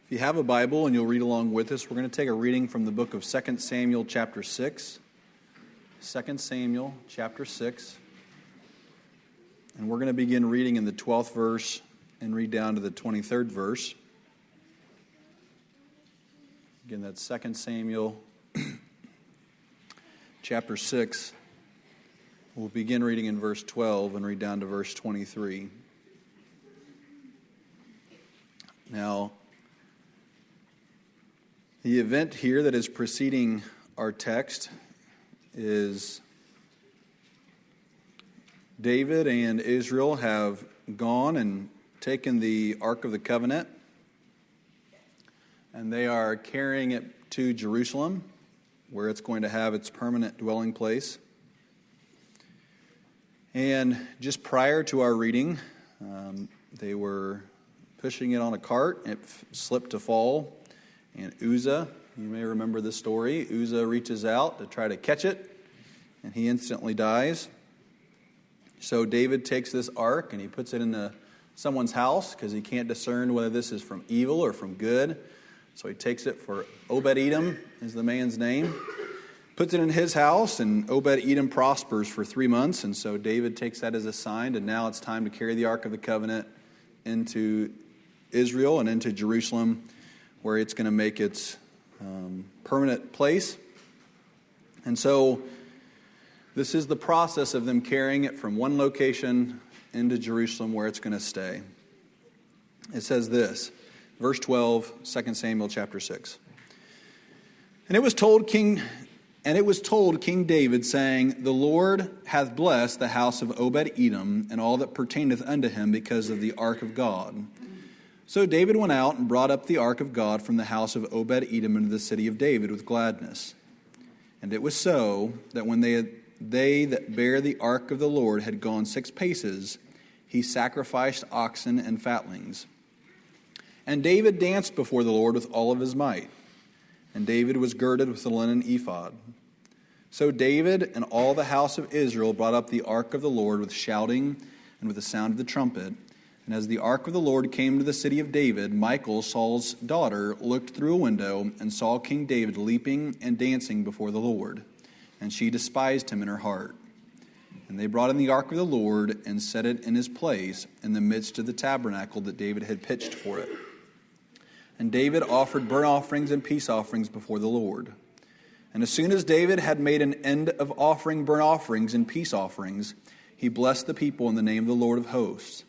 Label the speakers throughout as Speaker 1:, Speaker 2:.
Speaker 1: If you have a Bible and you'll read along with us, we're going to take a reading from the book of 2 Samuel chapter 6. 2 Samuel chapter 6. And we're going to begin reading in the 12th verse and read down to the 23rd verse. Again, that's 2 Samuel chapter 6. We'll begin reading in verse 12 and read down to verse 23. Now, the event here that is preceding our text is David and Israel have gone and taken the Ark of the Covenant, and they are carrying it to Jerusalem, where it's going to have its permanent dwelling place. And just prior to our reading, they were pushing it on a cart. It slipped to fall. And Uzzah, you may remember this story, Uzzah reaches out to try to catch it, and he instantly dies. So David takes this ark and he puts it in someone's house because he can't discern whether this is from evil or from good. So he takes it for Obed-Edom is the man's name. Puts it in his house, and Obed-Edom prospers for 3 months. And so David takes that as a sign, and now it's time to carry the Ark of the Covenant into Israel and into Jerusalem, where it's going to make its permanent place. And so this is the process of them carrying it from one location into Jerusalem where it's going to stay. It says this, verse 12, 2 Samuel chapter 6. And it was told King David, saying, The Lord hath blessed the house of Obed-Edom and all that pertaineth unto him because of the ark of God. So David went out and brought up the ark of God from the house of Obed-Edom into the city of David with gladness. And it was so that when they that bare the ark of the Lord had gone 6 paces, he sacrificed oxen and fatlings. And David danced before the Lord with all of his might. And David was girded with the linen ephod. So David and all the house of Israel brought up the ark of the Lord with shouting and with the sound of the trumpet. And as the ark of the Lord came to the city of David, Michal, Saul's daughter, looked through a window and saw King David leaping and dancing before the Lord. And she despised him in her heart. And they brought in the ark of the Lord and set it in his place in the midst of the tabernacle that David had pitched for it. And David offered burnt offerings and peace offerings before the Lord. And as soon as David had made an end of offering burnt offerings and peace offerings, he blessed the people in the name of the Lord of hosts.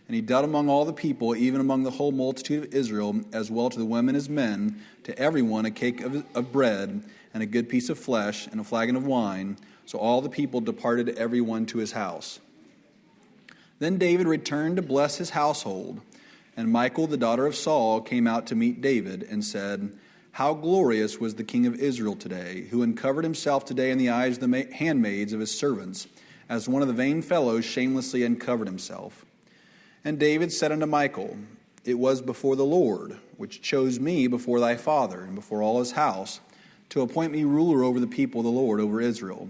Speaker 1: And he dealt among all the people, even among the whole multitude of Israel, as well to the women as men, to everyone a cake of bread, and a good piece of flesh, and a flagon of wine. So all the people departed every one to his house. Then David returned to bless his household. And Michal, the daughter of Saul, came out to meet David, and said, How glorious was the king of Israel today, who uncovered himself today in the eyes of the handmaids of his servants, as one of the vain fellows shamelessly uncovered himself. And David said unto Michal, It was before the Lord, which chose me before thy father, and before all his house, to appoint me ruler over the people of the Lord, over Israel.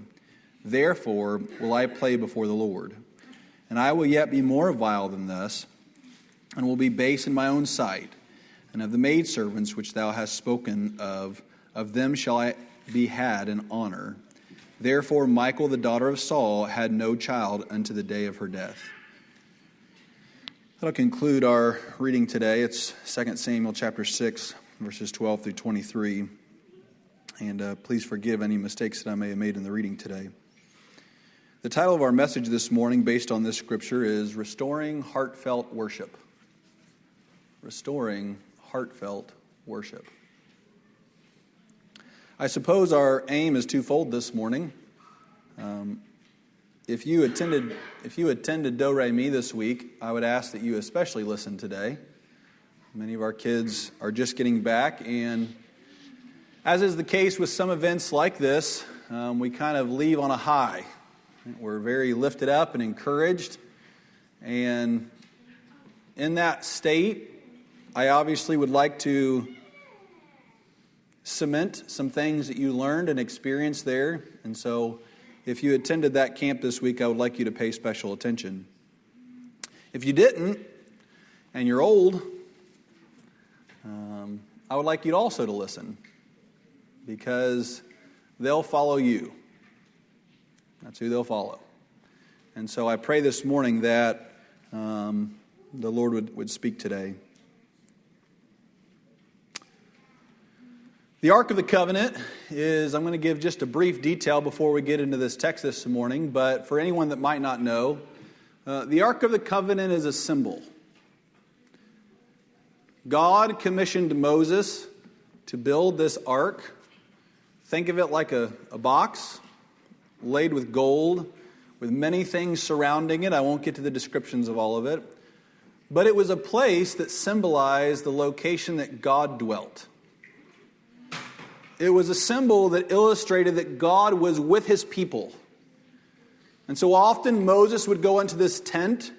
Speaker 1: Therefore will I play before the Lord. And I will yet be more vile than this, and will be base in my own sight. And of the maidservants which thou hast spoken of them shall I be had in honor. Therefore Michal, the daughter of Saul, had no child unto the day of her death. That'll conclude our reading today. It's 2 Samuel chapter 6, verses 12 through 23. And please forgive any mistakes that I may have made in the reading today. The title of our message this morning, based on this scripture, is Restoring Heartfelt Worship. Restoring Heartfelt Worship. I suppose our aim is twofold this morning. If you attended Do Re Mi this week, I would ask that you especially listen today. Many of our kids are just getting back, and as is the case with some events like this, we kind of leave on a high. We're very lifted up and encouraged, and in that state, I obviously would like to cement some things that you learned and experienced there, and so if you attended that camp this week, I would like you to pay special attention. If you didn't, and you're old, I would like you also to listen, because they'll follow you. That's who they'll follow. And so I pray this morning that the Lord would speak today. The Ark of the Covenant is, I'm going to give just a brief detail before we get into this text this morning, but for anyone that might not know, the Ark of the Covenant is a symbol. God commissioned Moses to build this ark. Think of it like a box laid with gold, with many things surrounding it. I won't get to the descriptions of all of it. But it was a place that symbolized the location that God dwelt. It was a symbol that illustrated that God was with his people. And so often Moses would go into this tent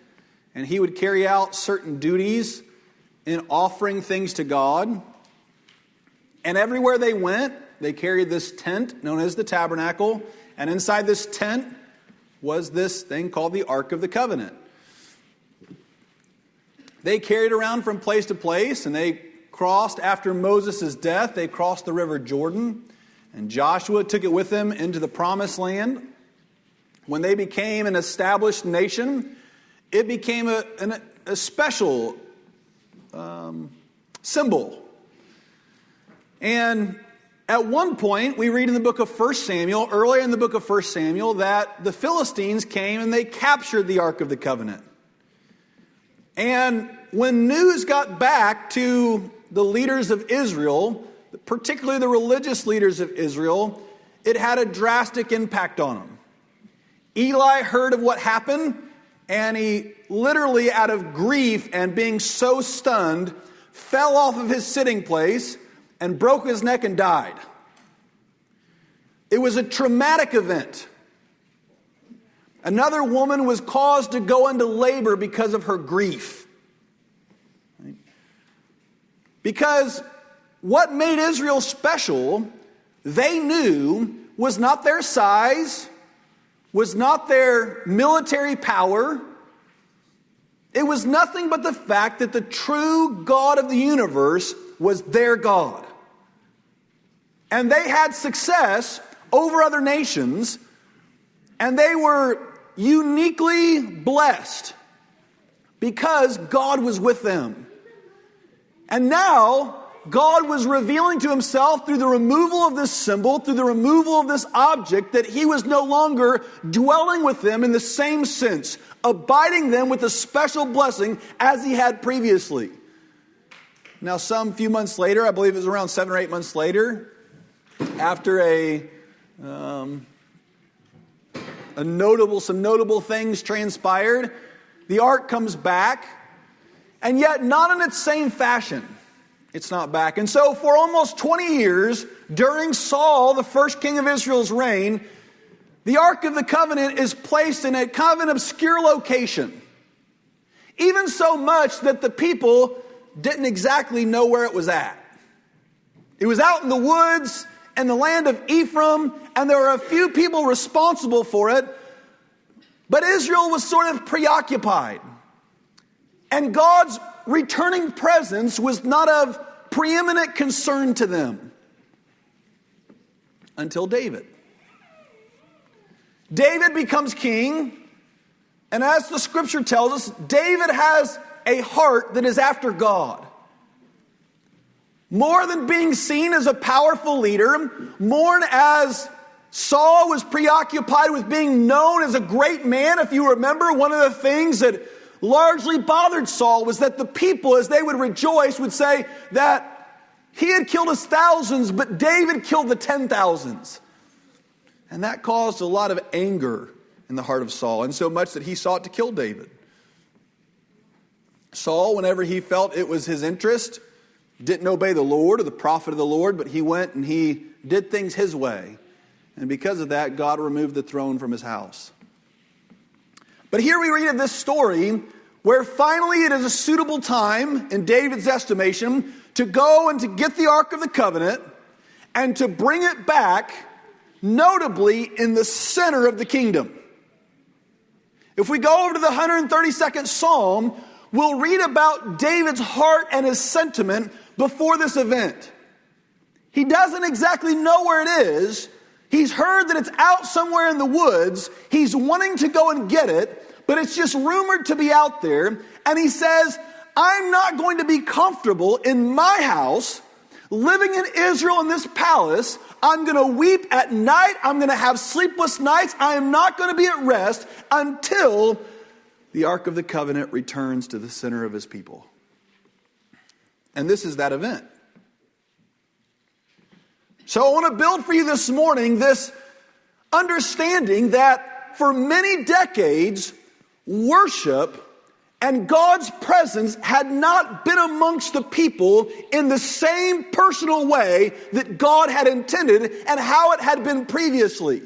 Speaker 1: and he would carry out certain duties in offering things to God. And everywhere they went, they carried this tent known as the tabernacle. And inside this tent was this thing called the Ark of the Covenant. They carried it around from place to place, and they crossed after Moses' death. They crossed the river Jordan, and Joshua took it with them into the promised land. When they became an established nation, it became a special symbol. And at one point, we read in the book of 1 Samuel, earlier in the book of 1 Samuel, that the Philistines came and they captured the Ark of the Covenant. And when news got back to the leaders of Israel, particularly the religious leaders of Israel, it had a drastic impact on them. Eli heard of what happened, and he literally, out of grief and being so stunned, fell off of his sitting place and broke his neck and died. It was a traumatic event. Another woman was caused to go into labor because of her grief. Because what made Israel special, they knew, was not their size, was not their military power. It was nothing but the fact that the true God of the universe was their God. And they had success over other nations, and they were uniquely blessed because God was with them. And now, God was revealing to himself through the removal of this symbol, through the removal of this object, that he was no longer dwelling with them in the same sense, abiding them with a special blessing as he had previously. Now, some few months later, I believe it was around 7 or 8 months later, after some notable things transpired, the ark comes back, and yet not in its same fashion. It's not back. And so for almost 20 years, during Saul, the first king of Israel's reign, the Ark of the Covenant is placed in a kind of an obscure location. Even so much that the people didn't exactly know where it was at. It was out in the woods and the land of Ephraim, and there were a few people responsible for it, but Israel was sort of preoccupied. And God's returning presence was not of preeminent concern to them until David. David becomes king, and as the scripture tells us, David has a heart that is after God. More than being seen as a powerful leader, more as Saul was preoccupied with being known as a great man. If you remember, one of the things that largely bothered Saul was that the people, as they would rejoice, would say that he had killed his thousands, but David killed the 10,000s. And that caused a lot of anger in the heart of Saul, and so much that he sought to kill David. Saul, whenever he felt it was his interest, didn't obey the Lord or the prophet of the Lord, but he went and he did things his way. And because of that, God removed the throne from his house. But here we read of this story where finally it is a suitable time, in David's estimation, to go and to get the Ark of the Covenant and to bring it back, notably in the center of the kingdom. If we go over to the 132nd Psalm,
Speaker 2: we'll read about David's heart and his sentiment before this event. He doesn't exactly know where it is. He's heard that it's out somewhere in the woods. He's wanting to go and get it, but it's just rumored to be out there. And he says, I'm not going to be comfortable in my house, living in Israel in this palace. I'm going to weep at night. I'm going to have sleepless nights. I am not going to be at rest until the Ark of the Covenant returns to the center of his people. And this is that event. So I want to build for you this morning this understanding that for many decades, worship and God's presence had not been amongst the people in the same personal way that God had intended and how it had been previously.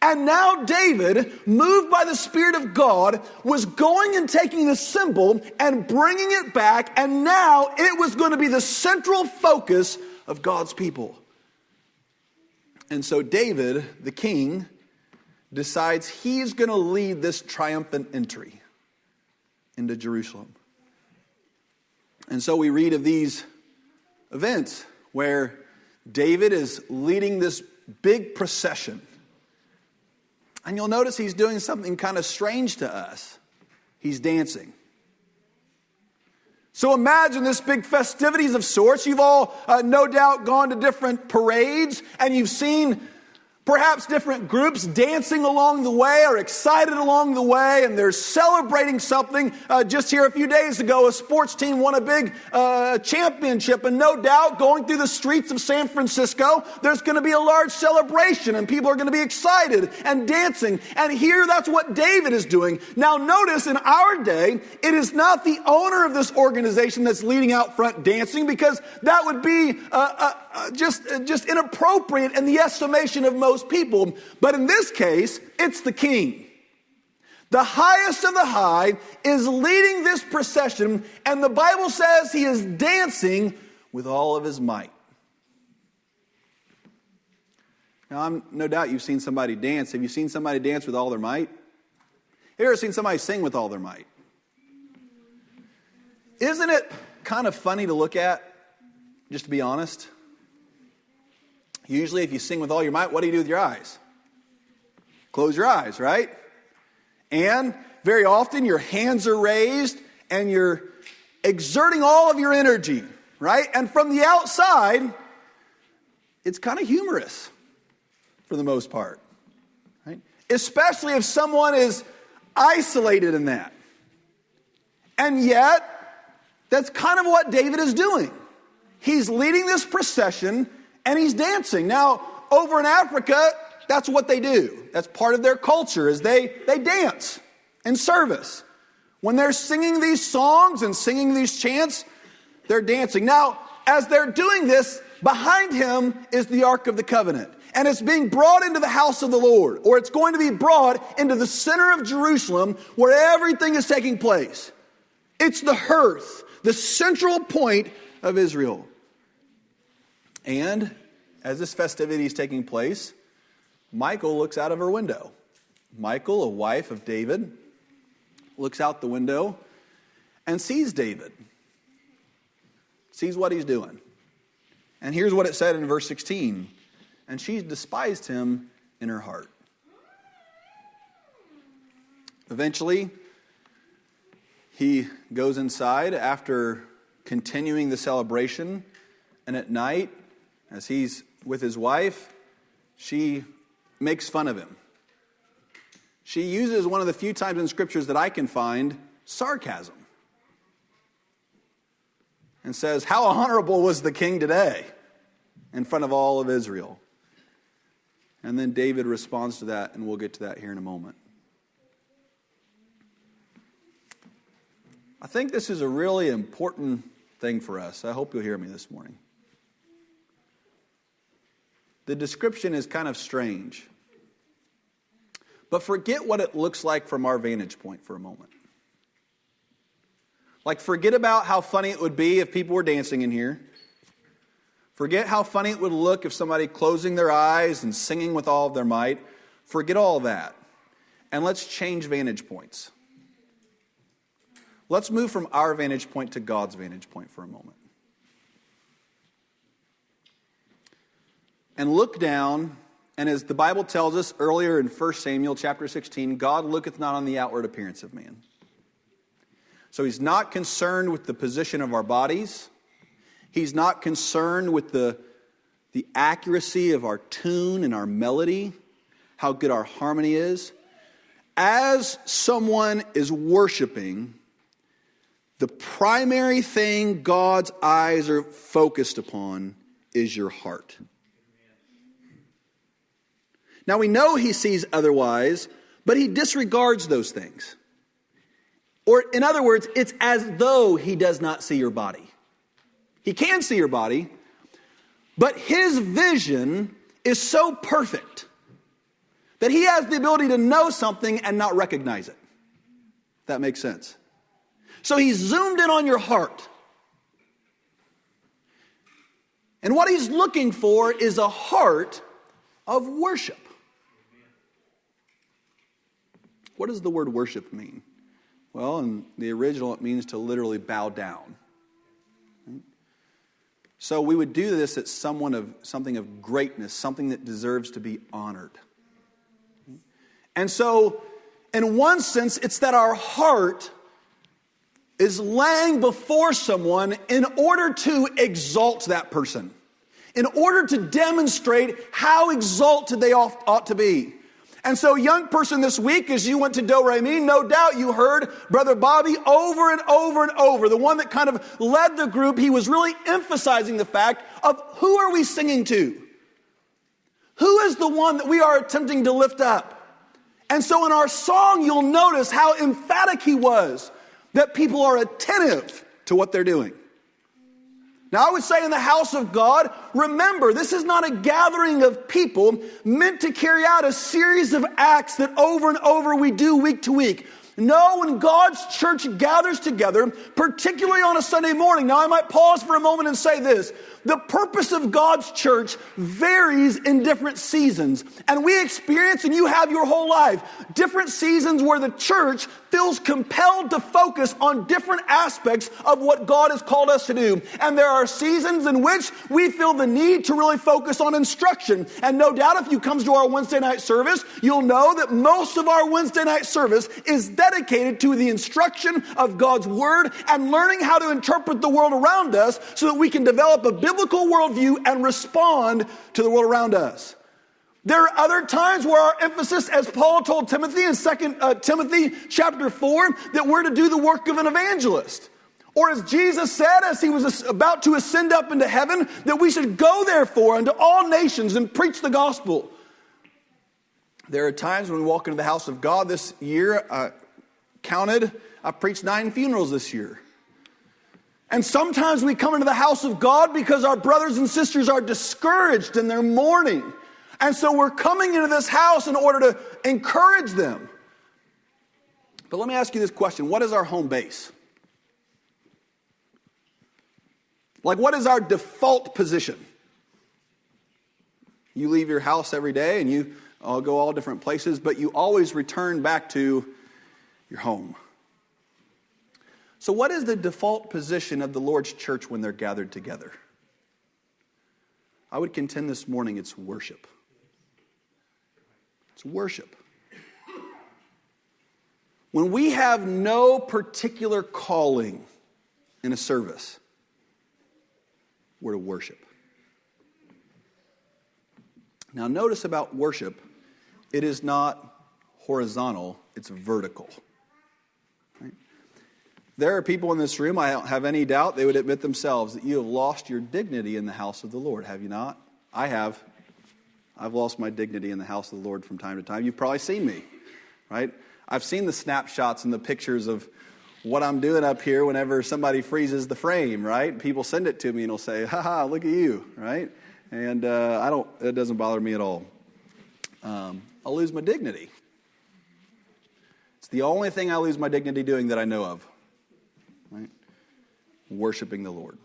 Speaker 2: And now David, moved by the Spirit of God, was going and taking the symbol and bringing it back, and now it was going to be the central focus of God's people. And so David, the king, decides he's going to lead this triumphant entry into Jerusalem. And so we read of these events where David is leading this big procession. And you'll notice he's doing something kind of strange to us. He's dancing. So imagine this big festivities of sorts. You've all no doubt gone to different parades, and you've seen perhaps different groups dancing along the way or excited along the way, and they're celebrating something. Just here a few days ago, a sports team won a big championship, and no doubt going through the streets of San Francisco, there's going to be a large celebration, and people are going to be excited and dancing. And here, that's what David is doing. Now notice, in our day, it is not the owner of this organization that's leading out front dancing, because that would be just inappropriate in the estimation of most people. But in this case, it's the king. The highest of the high is leading this procession, and the Bible says he is dancing with all of his might. Now, no doubt you've seen somebody dance. Have you seen somebody dance with all their might? Have you ever seen somebody sing with all their might? Isn't it kind of funny to look at, just to be honest? Usually if you sing with all your might, what do you do with your eyes? Close your eyes, right? And very often your hands are raised and you're exerting all of your energy, right? And from the outside, it's kind of humorous for the most part, right? Especially if someone is isolated in that. And yet, that's kind of what David is doing. He's leading this procession and he's dancing. Now, over in Africa, that's what they do. That's part of their culture, is they dance in service. When they're singing these songs and singing these chants, they're dancing. Now, as they're doing this, behind him is the Ark of the Covenant. And it's being brought into the house of the Lord, or it's going to be brought into the center of Jerusalem where everything is taking place. It's the hearth, the central point of Israel. And as this festivity is taking place, Michal looks out of her window. Michal, a wife of David, looks out the window and sees David. Sees what he's doing. And here's what it said in verse 16. And she despised him in her heart. Eventually, he goes inside after continuing the celebration. And at night, as he's with his wife, she makes fun of him. She uses, one of the few times in scriptures that I can find, sarcasm. And says, how honorable was the king today in front of all of Israel. And then David responds to that, and we'll get to that here in a moment. I think this is a really important thing for us. I hope you'll hear me this morning. The description is kind of strange. But forget what it looks like from our vantage point for a moment. Like, forget about how funny it would be if people were dancing in here. Forget how funny it would look if somebody closing their eyes and singing with all of their might. Forget all that. And let's change vantage points.
Speaker 1: Let's move from our vantage point to God's vantage point for a moment. And look down, and as the Bible tells us earlier in 1 Samuel chapter 16, God looketh not on the outward appearance of man. So he's not concerned with the position of our bodies. He's not concerned with the accuracy of our tune and our melody, how good our harmony is. As someone is worshiping, the primary thing God's eyes are focused upon is your heart. Now we know he sees otherwise, but he disregards those things. Or in other words, it's as though he does not see your body. He can see your body, but his vision is so perfect that he has the ability to know something and not recognize it. If that makes sense. So he's zoomed in on your heart. And what he's looking for is a heart of worship. What does the word worship mean? Well, in the original, it means to literally bow down. So we would do this at something of greatness, something that deserves to be honored. And so, in one sense, it's that our heart is laying before someone in order to exalt that person, in order to demonstrate how exalted they ought to be. And so, young person, this week, as you went to Do Re Mi, no doubt you heard Brother Bobby over and over and over. The one that kind of led the group, he was really emphasizing the fact of who are we singing to? Who is the one that we are attempting to lift up? And so in our song, you'll notice how emphatic he was that people are attentive to what they're doing. Now, I would say in the house of God, remember, this is not a gathering of people meant to carry out a series of acts that over and over we do week to week. No, when God's church gathers together, particularly on a Sunday morning. Now, I might pause for a moment and say this. The purpose of God's church varies in different seasons. And we experience, and you have your whole life, different seasons where the church feels compelled to focus on different aspects of what God has called us to do. And there are seasons in which we feel the need to really focus on instruction. And no doubt if you come to our Wednesday night service, you'll know that most of our Wednesday night service is dedicated to the instruction of God's Word and learning how to interpret the world around us so that we can develop a biblical worldview and respond to the world around us. There are other times where our emphasis, as Paul told Timothy in 2 Timothy chapter 4, that we're to do the work of an evangelist. Or as Jesus said, as he was about to ascend up into heaven, that we should go therefore unto all nations and preach the gospel. There are times when we walk into the house of God. This year, I preached 9 funerals this year. And sometimes we come into the house of God because our brothers and sisters are discouraged in their mourning. And so we're coming into this house in order to encourage them. But let me ask you this question. What is our home base? Like, what is our default position? You leave your house every day and you all go all different places, but you always return back to your home. So what is the default position of the Lord's church when they're gathered together? I would contend this morning it's worship. It's worship. When we have no particular calling in a service, we're to worship. Now notice about worship, it is not horizontal, it's vertical. Right? There are people in this room, I don't have any doubt, they would admit themselves that you have lost your dignity in the house of the Lord, have you not? I have. I've lost my dignity in the house of the Lord from time to time. You've probably seen me, right? I've seen the snapshots and the pictures of what I'm doing up here whenever somebody freezes the frame, right? People send it to me and will say, "Ha, look at you," right? And it doesn't bother me at all. I'll lose my dignity. It's the only thing I lose my dignity doing that I know of, right? Worshiping the Lord.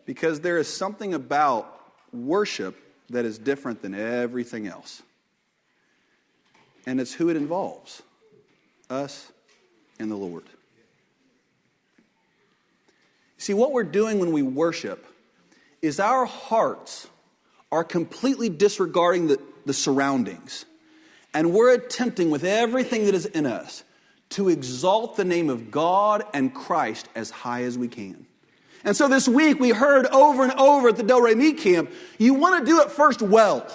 Speaker 1: Because there is something about worship that is different than everything else. And it's who it involves.
Speaker 2: us and the Lord. See, what we're doing when we worship is our hearts are completely disregarding the surroundings. And we're attempting with everything that is in us to exalt the name of God and Christ as high as we can. And so this week we heard over and over at the Del Re Mi camp, you want to do it first well.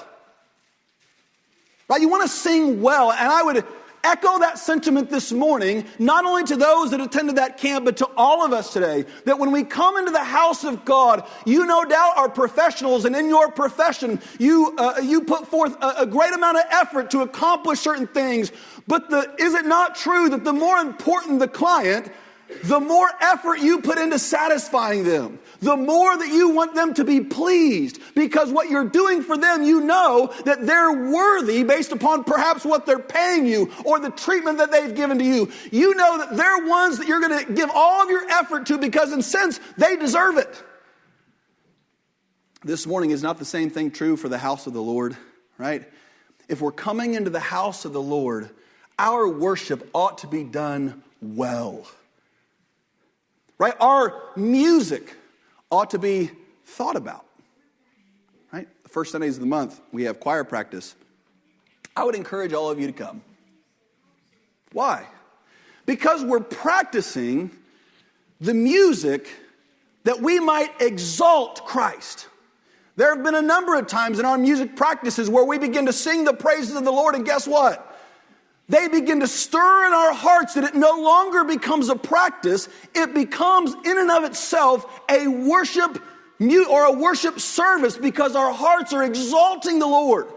Speaker 2: Right? You want to sing well. And I would echo that sentiment this morning, not only to those that attended that camp, but to all of us today, that when we come into the house of God, you no doubt are professionals, and in your profession, you put forth a great amount of effort to accomplish certain things. But is it not true that the more important the client, the more effort you put into satisfying them, the more that you want them to be pleased, because what you're doing for them, you know that they're worthy based upon perhaps what they're paying you or the treatment that they've given to you. You know that they're ones that you're going to give all of your effort to because in a sense, they deserve it. This morning is not the same thing true for the house of the Lord, right? If we're coming into the house of the Lord, our worship ought to be done well. Right? Our music ought to be thought about. Right? The first Sundays of the month, we have choir practice. I would encourage all of you to come. Why? Because we're practicing the music that we might exalt Christ. There have been a number of times in our music practices where we begin to sing the praises of the Lord, and guess what? They begin to stir in our hearts that it no longer becomes a practice. It becomes in and of itself a worship or a worship service because our hearts are exalting the Lord.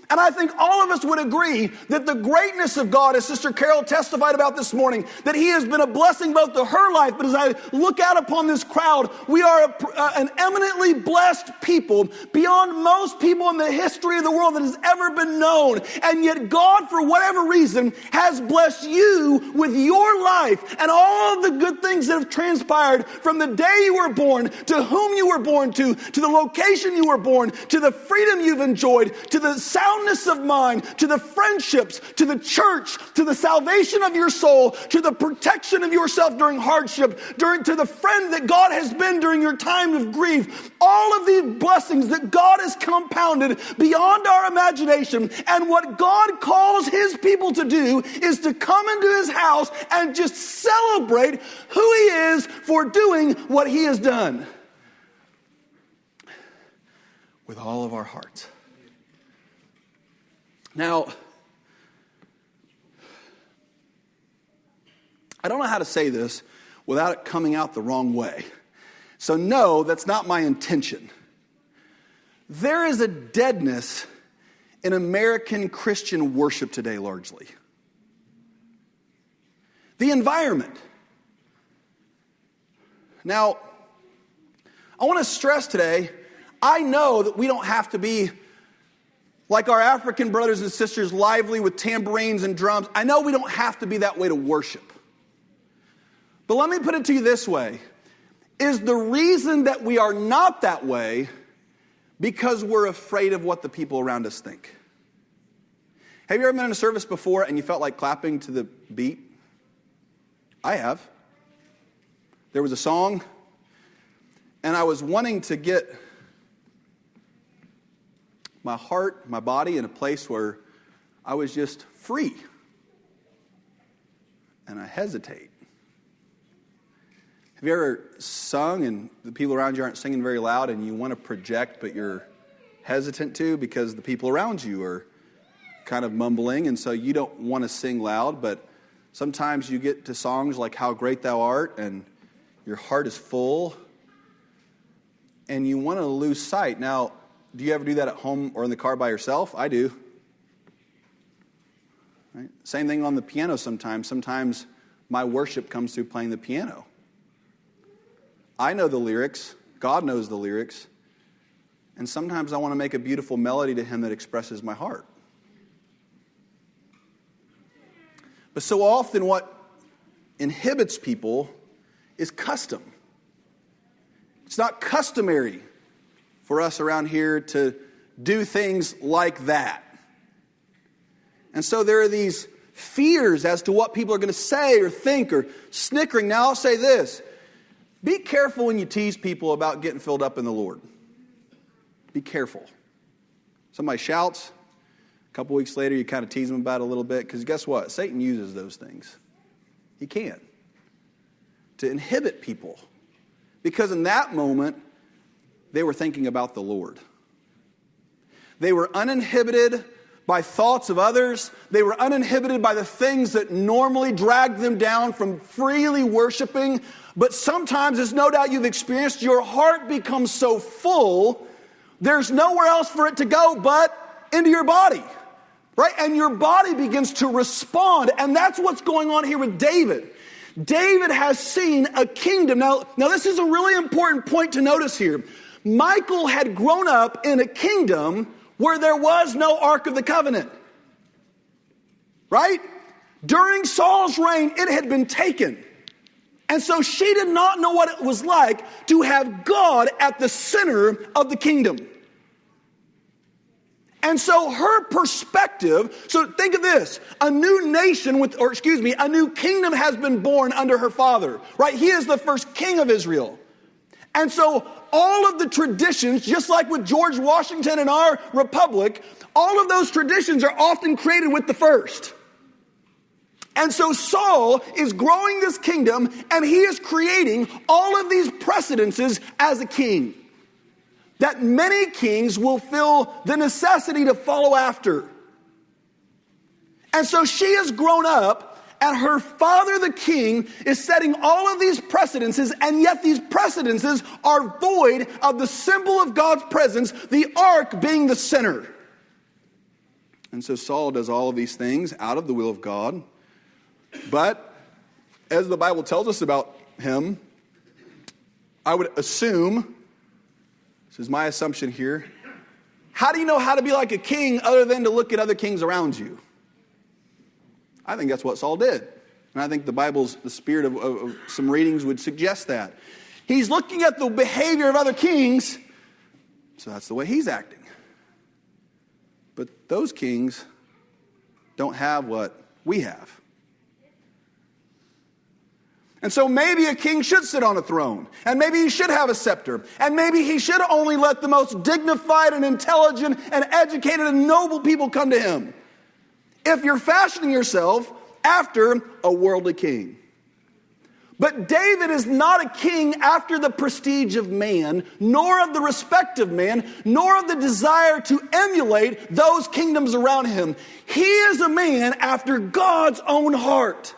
Speaker 2: And I think all of us would agree that the greatness of God, as Sister Carol testified about this morning, that He has been a blessing both to her life, but as I look out upon this crowd, we are an eminently blessed people beyond most people in the history of the world that has ever been known. And yet God, for whatever reason, has blessed you with your life and all of the good things that have transpired from the day you were born, to whom you were born to the location you were born, to the freedom you've enjoyed, to the soundness of mind, to the friendships, to the church, to the salvation of your soul, to the protection of yourself during hardship, to the friend that God has been during your time of grief. All of these blessings that God has compounded beyond our imagination. And what God calls His people to do is to come into His house and just celebrate who He is for doing what He has done. With all of our hearts. Now, I don't know how to say this without it coming out the wrong way. So no, that's not my intention. There is a deadness in American Christian worship today largely. The environment. Now, I want to stress today, I know that we don't have to be like our African brothers and sisters, lively with tambourines and drums. I know we don't have to be that way to worship. But let me put it to you this way. Is the reason that we are not that way because we're afraid of what the people around us think? Have you ever been in a service before and you felt like clapping to the beat? I have. There was a song, and I was wanting to get my heart, my body in a place where I was just free. And I hesitate. Have you ever sung and the people around you aren't singing very loud and you want to project but you're hesitant to because the people around you are kind of mumbling and so you don't want to sing loud, but sometimes you get to songs like How Great Thou Art and your heart is full and you want to lose sight. Now, do you ever do that at home or in the car by yourself? I do. Right? Same thing on the piano sometimes. Sometimes my worship comes through playing the piano. I know the lyrics. God knows the lyrics. And sometimes I want to make a beautiful melody to Him that expresses my heart. But so often what inhibits people is custom. It's not customary for us around here to do things like that. And so there are these fears as to what people are going to say or think, or snickering. Now I'll say this. Be careful when you tease people about getting filled up in the Lord. Be careful. Somebody shouts, a couple weeks later you kind of tease them about it a little bit, because guess what? Satan uses those things. He can. To inhibit people. Because in that moment, they were thinking about the Lord. They were uninhibited by thoughts of others. They were uninhibited by the things that normally dragged them down from freely worshiping. But sometimes, as no doubt you've experienced, your heart becomes so full, there's nowhere else for it to go but into your body. Right? And your body begins to respond. And that's what's going on here with David. David has seen a kingdom. Now this is a really important point to notice here. Michal had grown up in a kingdom where there was no Ark of the Covenant. Right? During Saul's reign, it had been taken. And so she did not know what it was like to have God at the center of the kingdom. And so her perspective, so think of this, a new kingdom has been born under her father, right? He is the first king of Israel. And so all of the traditions, just like with George Washington and our republic, all of those traditions are often created with the first. And so Saul is growing this kingdom, and he is creating all of these precedences as a king that many kings will feel the necessity to follow after. And so she has grown up, and her father, the king, is setting all of these precedences, and yet these precedences are void of the symbol of God's presence, the ark being the center. And so Saul does all of these things out of the will of God. But as the Bible tells us about him, I would assume, this is my assumption here, how do you know how to be like a king other than to look at other kings around you? I think that's what Saul did. And I think the spirit of some readings would suggest that. He's looking at the behavior of other kings, so that's the way he's acting. But those kings don't have what we have. And so maybe a king should sit on a throne, and maybe he should have a scepter, and maybe he should only let the most dignified and intelligent and educated and noble people come to him. If you're fashioning yourself after a worldly king. But David is not a king after the prestige of man, nor of the respect of man, nor of the desire to emulate those kingdoms around him. He is a man after God's own heart.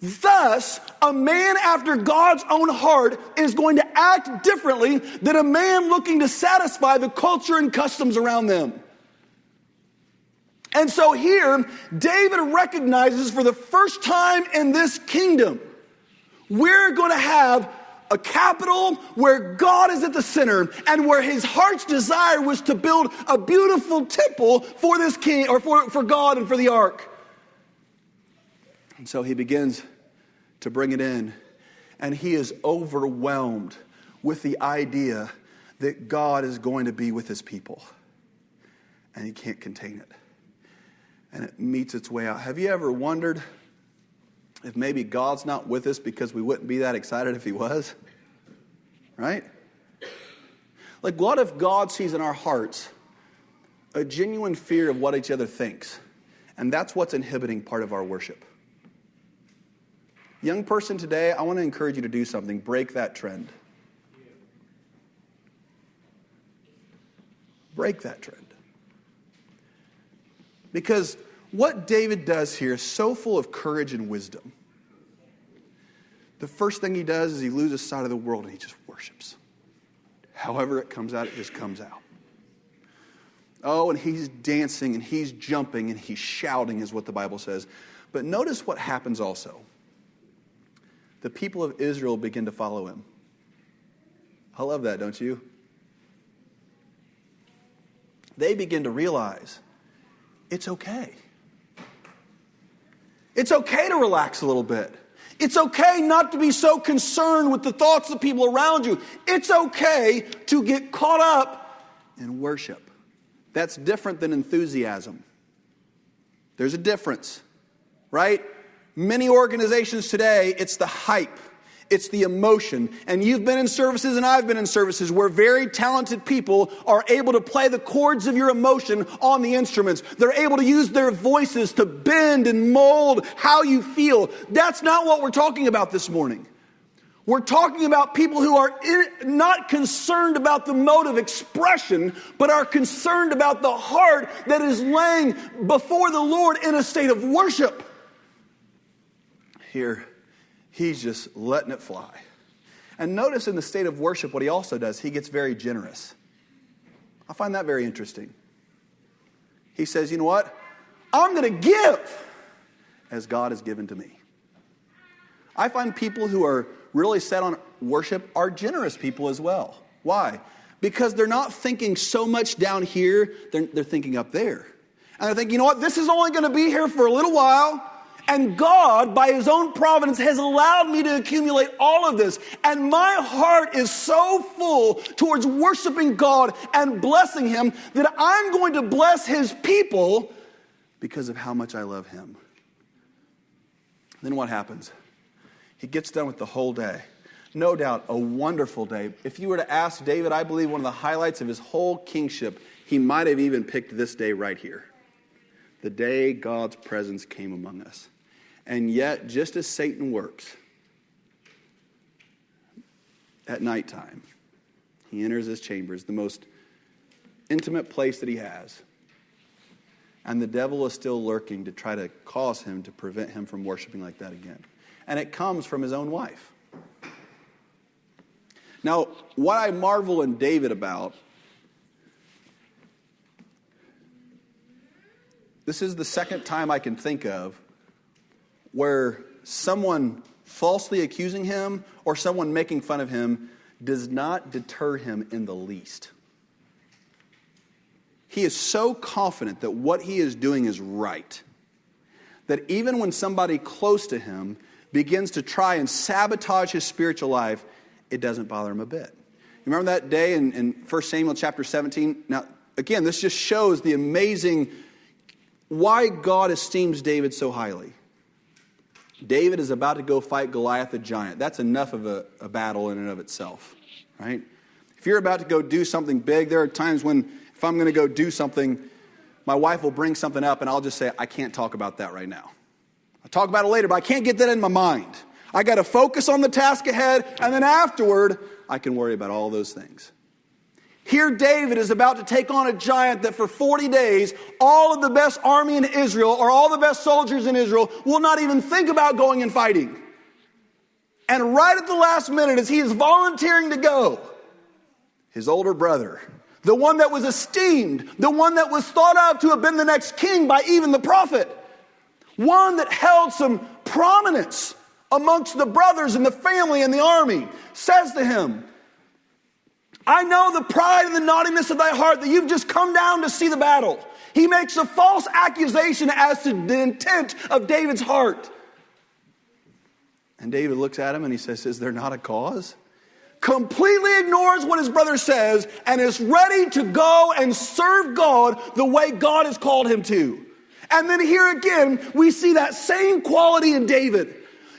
Speaker 2: Thus, a man after God's own heart is going to act differently than a man looking to satisfy the culture and customs around them. And so here, David recognizes for the first time in this kingdom, we're going to have a capital where God is at the center, and where his heart's desire was to build a beautiful temple for this king, or for God and for the ark. And so he begins to bring it in, and he is overwhelmed with the idea that God is going to be with his people, and he can't contain it, and it meets its way out. Have you ever wondered if maybe God's not with us because we wouldn't be that excited if he was? Right? Like, what if God sees in our hearts a genuine fear of what each other thinks, and that's what's inhibiting part of our worship? Young person today, I want to encourage you to do something. Break that trend. Break that trend. Because what David does here is so full of courage and wisdom. The first thing he does is he loses sight of the world and he just worships. However it comes out, it just comes out. Oh, and he's dancing and he's jumping and he's shouting is what the Bible says. But notice what happens also. The people of Israel begin to follow him. I love that, don't you? They begin to realize it's okay. It's okay to relax a little bit. It's okay not to be so concerned with the thoughts of people around you. It's okay to get caught up in worship. That's different than enthusiasm. There's a difference, right? Many organizations today, it's the hype. It's the emotion. And you've been in services and I've been in services where very talented people are able to play the chords of your emotion on the instruments. They're able to use their voices to bend and mold how you feel. That's not what we're talking about this morning. We're talking about people who are not concerned about the mode of expression, but are concerned about the heart that is laying before the Lord in a state of worship. Here, he's just letting it fly. And notice in the state of worship what he also does, he gets very generous. I find that very interesting. He says, you know what? I'm going to give as God has given to me. I find people who are really set on worship are generous people as well. Why? Because they're not thinking so much down here, they're thinking up there. And they're thinking, you know what? This is only going to be here for a little while. And God, by his own providence, has allowed me to accumulate all of this. And my heart is so full towards worshiping God and blessing him that I'm going to bless his people because of how much I love him. Then what happens? He gets done with the whole day. No doubt, a wonderful day. If you were to ask David, I believe one of the highlights of his whole kingship, he might have even picked this day right here. The day God's presence came among us. And yet, just as Satan works, at nighttime, he enters his chambers, the most intimate place that he has. And the devil is still lurking to try to cause him to prevent him from worshiping like that again. And it comes from his own wife. Now, what I marvel in David about, this is the second time I can think of where someone falsely accusing him or someone making fun of him does not deter him in the least. He is so confident that what he is doing is right, that even when somebody close to him begins to try and sabotage his spiritual life, it doesn't bother him a bit. You remember that day in 1 Samuel chapter 17? Now, again, this just shows the amazing, why God esteems David so highly. David is about to go fight Goliath the giant. That's enough of a battle in and of itself, right? If you're about to go do something big, there are times when if I'm going to go do something, my wife will bring something up and I'll just say, I can't talk about that right now. I'll talk about it later, but I can't get that in my mind. I got to focus on the task ahead, and then afterward, I can worry about all those things. Here David is about to take on a giant that for 40 days, all of the best army in Israel, or all the best soldiers in Israel, will not even think about going and fighting. And right at the last minute, as he is volunteering to go, his older brother, the one that was esteemed, the one that was thought of to have been the next king by even the prophet, one that held some prominence amongst the brothers and the family and the army, says to him, I know the pride and the naughtiness of thy heart that you've just come down to see the battle. He makes a false accusation as to the intent of David's heart. And David looks at him and he says, is there not a cause? Completely ignores what his brother says and is ready to go and serve God the way God has called him to. And then here again, we see that same quality in David.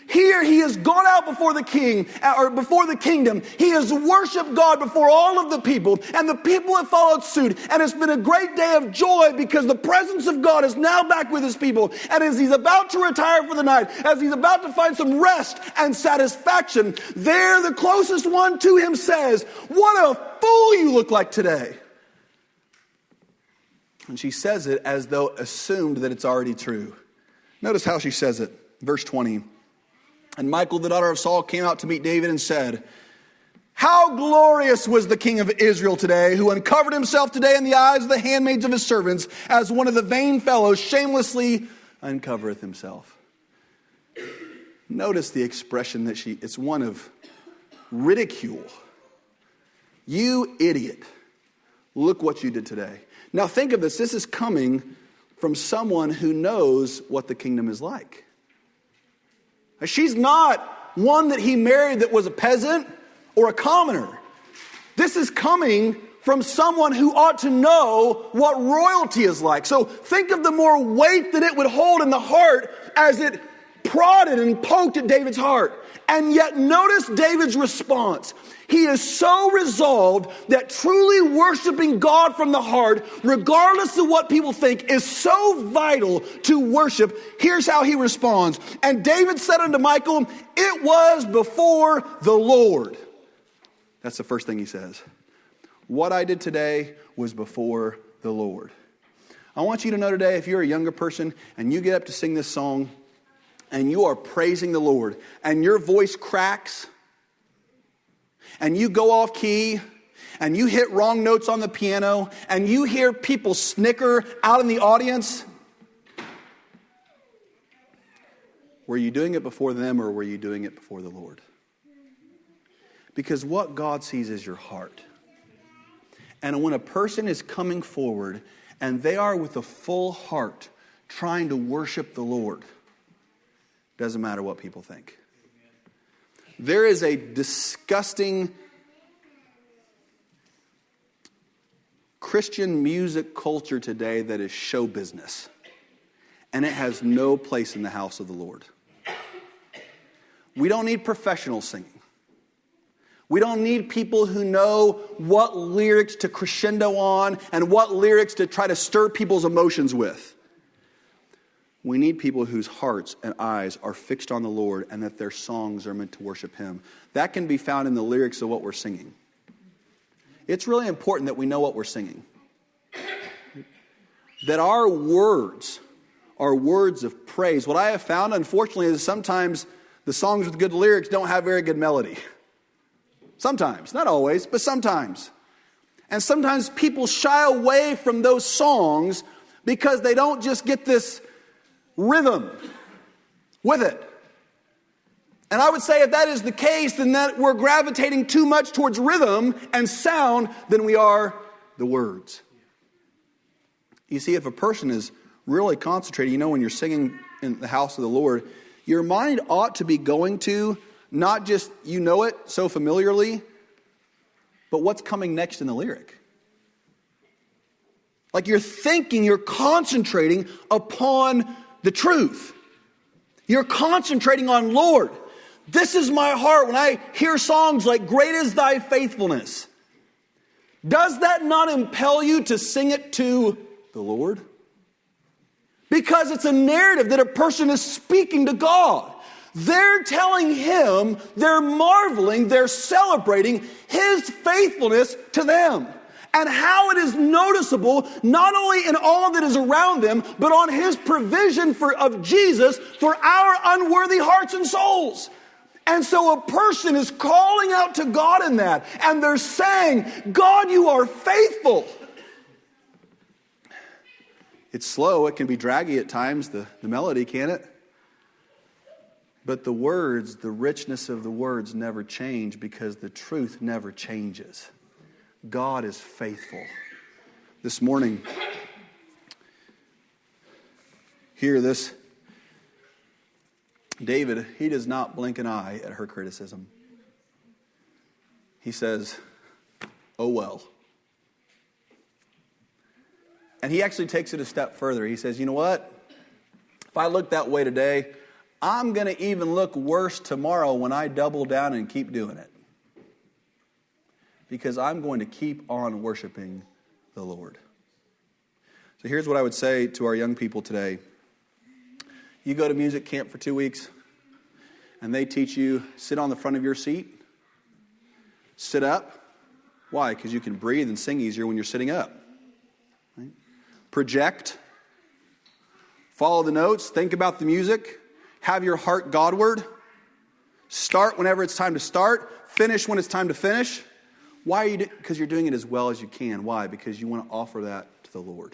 Speaker 2: Here he has gone out before the king, or before the kingdom. He has worshiped God before all of the people, and the people have followed suit. And it's been a great day of joy because the presence of God is now back with his people. And as he's about to retire for the night, as he's about to find some rest and satisfaction, there the closest one to him says, what a fool you look like today. And she says it as though assumed that it's already true. Notice how she says it. Verse 20. And Michal, the daughter of Saul, came out to meet David and said, how glorious was the king of Israel today, who uncovered himself today in the eyes of the handmaids of his servants, as one of the vain fellows shamelessly uncovereth himself. Notice the expression that it's one of ridicule. You idiot. Look what you did today. Now think of this. This is coming from someone who knows what the kingdom is like. She's not one that he married that was a peasant or a commoner. This is coming from someone who ought to know what royalty is like. So think of the more weight that it would hold in the heart as it prodded and poked at David's heart. And yet notice David's response. He is so resolved that truly worshiping God from the heart, regardless of what people think, is so vital to worship. Here's how he responds. And David said unto Michal, it was before the Lord. That's the first thing he says. What I did today was before the Lord. I want you to know today, if you're a younger person and you get up to sing this song and you are praising the Lord and your voice cracks and you go off key and you hit wrong notes on the piano and you hear people snicker out in the audience, were you doing it before them or were you doing it before the Lord? Because what God sees is your heart. And when a person is coming forward and they are with a full heart trying to worship the Lord, doesn't matter what people think. There is a disgusting Christian music culture today that is show business. And it has no place in the house of the Lord. We don't need professional singing. We don't need people who know what lyrics to crescendo on and what lyrics to try to stir people's emotions with. We need people whose hearts and eyes are fixed on the Lord and that their songs are meant to worship Him. That can be found in the lyrics of what we're singing. It's really important that we know what we're singing. That our words are words of praise. What I have found, unfortunately, is sometimes the songs with good lyrics don't have very good melody. Sometimes, not always, but sometimes. And sometimes people shy away from those songs because they don't just get this rhythm with it. And I would say if that is the case, then that we're gravitating too much towards rhythm and sound than we are the words. You see, if a person is really concentrating, when you're singing in the house of the Lord, your mind ought to be going to not just it so familiarly, but what's coming next in the lyric. Like you're thinking, you're concentrating upon the truth. You're concentrating on, Lord, this is my heart. When I hear songs like Great is Thy Faithfulness, does that not impel you to sing it to the Lord? Because it's a narrative that a person is speaking to God. They're telling Him, they're marveling, they're celebrating His faithfulness to them. And how it is noticeable, not only in all that is around them, but on His provision of Jesus for our unworthy hearts and souls. And so a person is calling out to God in that. And they're saying, God, you are faithful. It's slow. It can be draggy at times, the melody, can't it? But the words, the richness of the words never change because the truth never changes. God is faithful. This morning, hear this. David, he does not blink an eye at her criticism. He says, oh well. And he actually takes it a step further. He says, you know what? If I look that way today, I'm going to even look worse tomorrow when I double down and keep doing it. Because I'm going to keep on worshiping the Lord. So here's what I would say to our young people today. You go to music camp for 2 weeks, and they teach you, sit on the front of your seat, sit up. Why? Because you can breathe and sing easier when you're sitting up. Right? Project. Follow the notes. Think about the music. Have your heart Godward. Start whenever it's time to start. Finish when it's time to finish. Why are you doing it? Because you're doing it as well as you can. Why? Because you want to offer that to the Lord.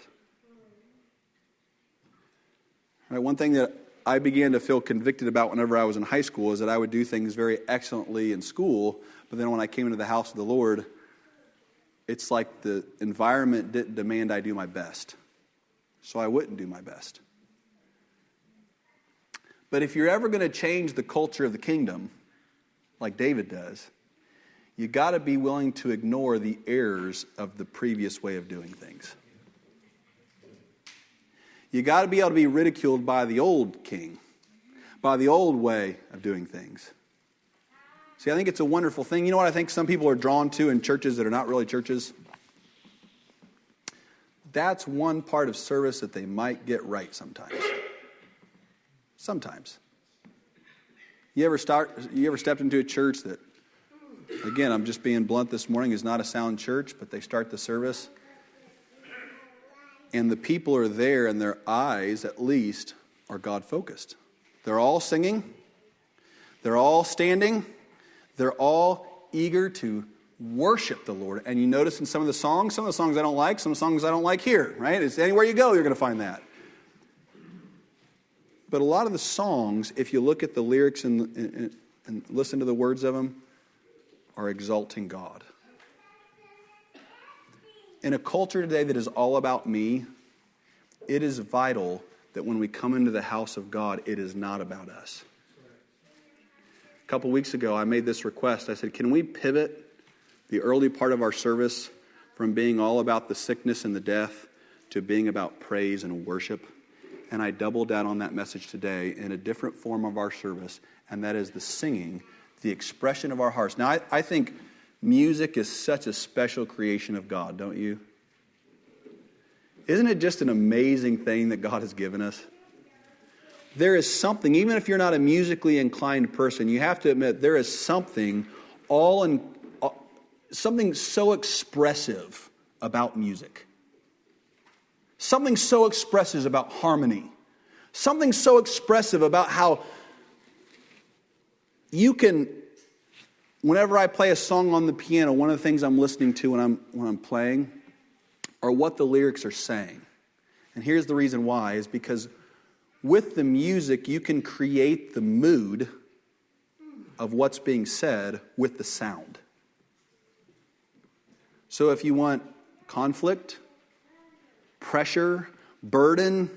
Speaker 2: Right, one thing that I began to feel convicted about whenever I was in high school is that I would do things very excellently in school, but then when I came into the house of the Lord, it's like the environment didn't demand I do my best. So I wouldn't do my best. But if you're ever going to change the culture of the kingdom, like David does,
Speaker 1: you got to be willing to ignore the errors of the previous way of doing things. You got to be able to be ridiculed by the old king, by the old way of doing things. See, I think it's a wonderful thing. You know what I think some people are drawn to in churches that are not really churches? That's one part of service that they might get right sometimes. Sometimes. You ever stepped into a church that, again, I'm just being blunt this morning, is not a sound church, but they start the service, and the people are there and their eyes, at least, are God-focused. They're all singing. They're all standing. They're all eager to worship the Lord. And you notice in some of the songs I don't like, some songs I don't like here, right? It's anywhere you go, you're going to find that. But a lot of the songs, if you look at the lyrics and listen to the words of them, are exalting God. In a culture today that is all about me, it is vital that when we come into the house of God, it is not about us. A couple weeks ago, I made this request. I said, can we pivot the early part of our service from being all about the sickness and the death to being about praise and worship? And I doubled down on that message today in a different form of our service, and that is the singing, the expression of our hearts. Now, I think music is such a special creation of God, don't you? Isn't it just an amazing thing that God has given us? There is something, even if you're not a musically inclined person, you have to admit there is something something so expressive about music. Something so expressive about harmony. Something so expressive about how you can, whenever I play a song on the piano, one of the things I'm listening to when I'm playing are what the lyrics are saying. And here's the reason why, is because with the music, you can create the mood of what's being said with the sound. So if you want conflict, pressure, burden,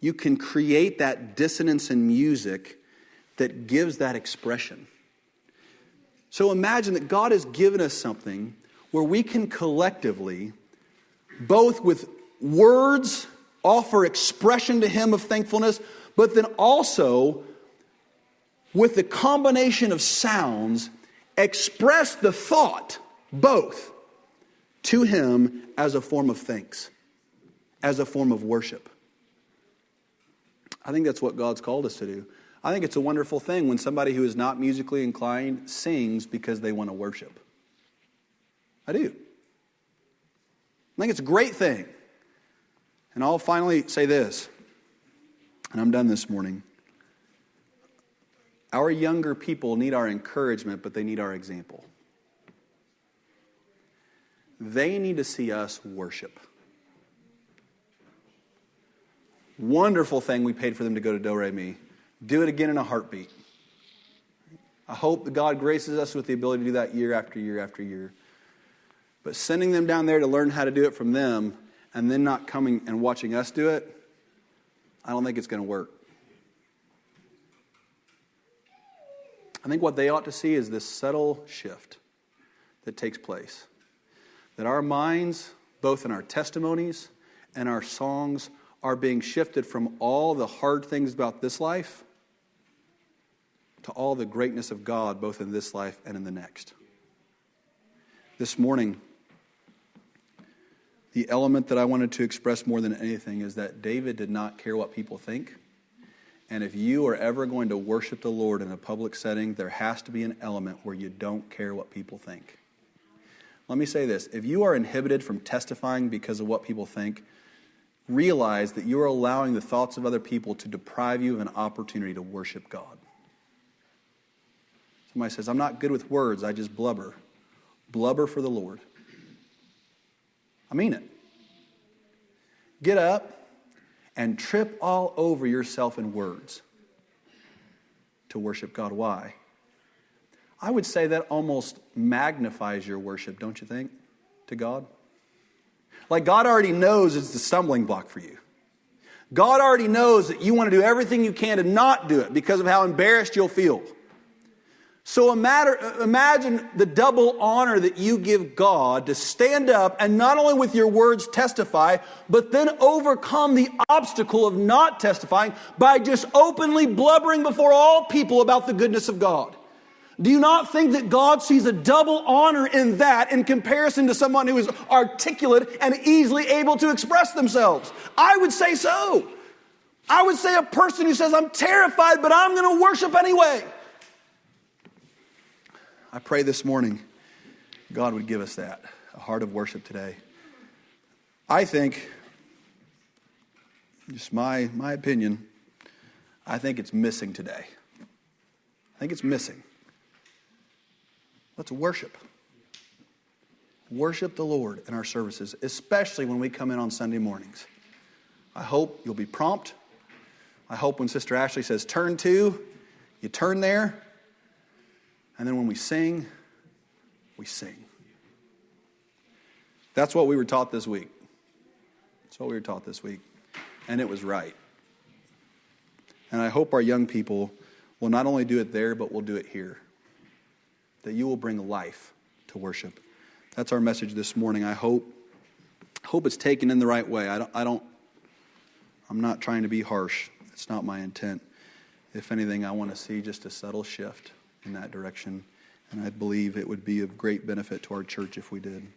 Speaker 1: you can create that dissonance in music that gives that expression. So imagine that God has given us something where we can collectively, both with words, offer expression to Him of thankfulness, but then also with the combination of sounds, express the thought, both, to Him as a form of thanks, as a form of worship. I think that's what God's called us to do. I think it's a wonderful thing when somebody who is not musically inclined sings because they want to worship. I do. I think it's a great thing. And I'll finally say this, and I'm done this morning. Our younger people need our encouragement, but they need our example. They need to see us worship. Wonderful thing we paid for them to go to Do Re Mi. Do it again in a heartbeat. I hope that God graces us with the ability to do that year after year after year. But sending them down there to learn how to do it from them and then not coming and watching us do it, I don't think it's going to work. I think what they ought to see is this subtle shift that takes place. That our minds, both in our testimonies and our songs, are being shifted from all the hard things about this life to all the greatness of God, both in this life and in the next. This morning, the element that I wanted to express more than anything is that David did not care what people think. And if you are ever going to worship the Lord in a public setting, there has to be an element where you don't care what people think. Let me say this. If you are inhibited from testifying because of what people think, realize that you are allowing the thoughts of other people to deprive you of an opportunity to worship God. Somebody says, I'm not good with words, I just blubber. Blubber for the Lord. I mean it. Get up and trip all over yourself in words to worship God. Why? I would say that almost magnifies your worship, don't you think, to God? Like God already knows it's the stumbling block for you. God already knows that you want to do everything you can to not do it because of how embarrassed you'll feel.
Speaker 2: So imagine the double honor that you give God to stand up and not only with your words testify, but then overcome the obstacle of not testifying by just openly blubbering before all people about the goodness of God. Do you not think that God sees a double honor in that in comparison to someone who is articulate and easily able to express themselves? I would say so. I would say a person who says, I'm terrified, but I'm going to worship anyway. I pray this morning God would give us that, a heart of worship today. I think, just my opinion, I think it's missing today. I think it's missing. Let's worship. Worship the Lord in our services, especially when we come in on Sunday mornings. I hope you'll be prompt. I hope when Sister Ashley says turn to, you turn there. And then when we sing, we sing. That's what we were taught this week. That's what we were taught this week. And it was right. And I hope our young people will not only do it there, but will do it here. That you will bring life to worship. That's our message this morning. I hope it's taken in the right way. I'm not trying to be harsh. It's not my intent. If anything, I want to see just a subtle shift in that direction. And I believe it would be of great benefit to our church if we did.